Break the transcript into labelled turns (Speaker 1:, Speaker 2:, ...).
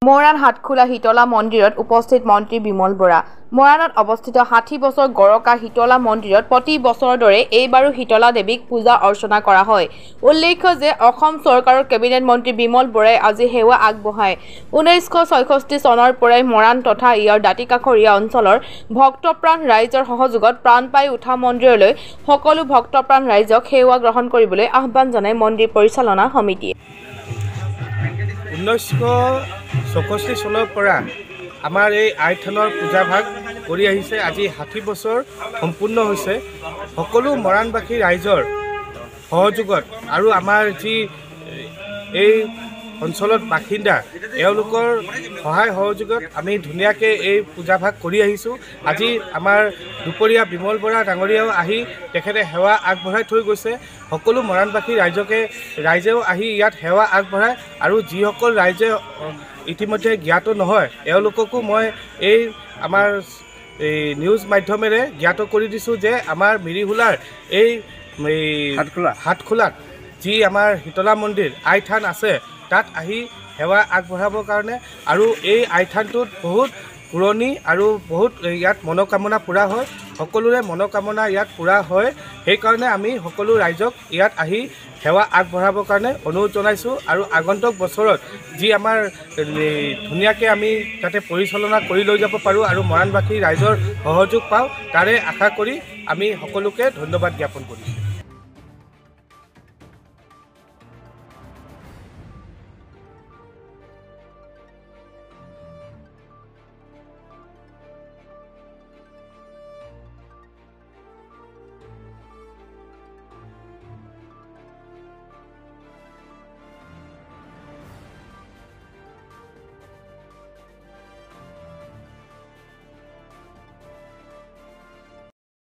Speaker 1: মৰাণ হাটখোলা শীতলা মন্দিৰত উপস্থিত মন্ত্ৰী বিমল বৰা। মৰাণত অৱস্থিত 60 বছৰ গৰকা শীতলা মন্দিৰত প্ৰতি বছৰৰ দৰে এইবাৰো শীতলা দেৱীক পূজা অৰ্চনা কৰা হয়। উল্লেখ্য যে অসম চৰকাৰৰ কেবিনেট মন্ত্ৰী বিমল বৰাই আজি সেৱা আগবঢ়ায়। 1966 চনৰ পৰাই মৰাণ তথা ইয়াৰ দাঁতিকাষৰীয়া অঞ্চলৰ ভক্তপ্ৰাণ ৰাইজৰ সহযোগত প্ৰাণ পাই উঠা মন্দিৰলৈ সকলো ভক্তপ্ৰাণ ৰাইজক সেৱা গ্ৰহণ কৰিবলৈ আহ্বান জনায় মন্দিৰ পৰিচালনা সমিতিয়ে।
Speaker 2: 1964 চনৰ পৰা আমাৰ এই আই থানৰ পূজাভাগ কৰি আহিছে। আজি 60 বছৰ সম্পূৰ্ণ হৈছে। সকলো মৰাণবাসী ৰাইজৰ সহযোগত আৰু আমাৰ যি এই অঞ্চলত বাসিন্দা এওঁলোকৰ সহায় সহযোগত আমি ধুনীয়াকৈ এই পূজাভাগ কৰি আহিছোঁ। আজি আমাৰ দুপৰীয়া বিমল বৰা ডাঙৰীয়াও আহি তেখেতে সেৱা আগবঢ়াই থৈ গৈছে। সকলো মৰাণবাসী ৰাইজেও আহি ইয়াত সেৱা আগবঢ়ায় আৰু যিসকল ৰাইজে ইতিমধ্যে জ্ঞাত নহয় এওঁলোককো মই এই আমাৰ নিউজ মাধ্যমেৰে জ্ঞাত কৰি দিছোঁ যে আমাৰ মিৰিহোলাৰ এই হাটখোলাত যি আমাৰ শীতলা মন্দিৰ আই থান আছে তাত আহি সেৱা আগবঢ়াবৰ কাৰণে আৰু এই আই থানটোত বহুত পুৰণি আৰু বহুত ইয়াত মনোকামনা পূৰা হয়। সকলোৰে মনোকামনা ইয়াত পূৰা হয়। সেইকাৰণে আমি সকলো ৰাইজক ইয়াত আহি সেৱা আগবঢ়াবৰ কাৰণে অনুৰোধ জনাইছোঁ আৰু আগন্তুক বছৰত যি আমাৰ ধুনীয়াকৈ আমি তাতে পৰিচালনা কৰি লৈ যাব পাৰোঁ আৰু মৰাণবাসী ৰাইজৰ সহযোগ পাওঁ তাৰে আশা কৰি আমি সকলোকে ধন্যবাদ জ্ঞাপন কৰিছোঁ।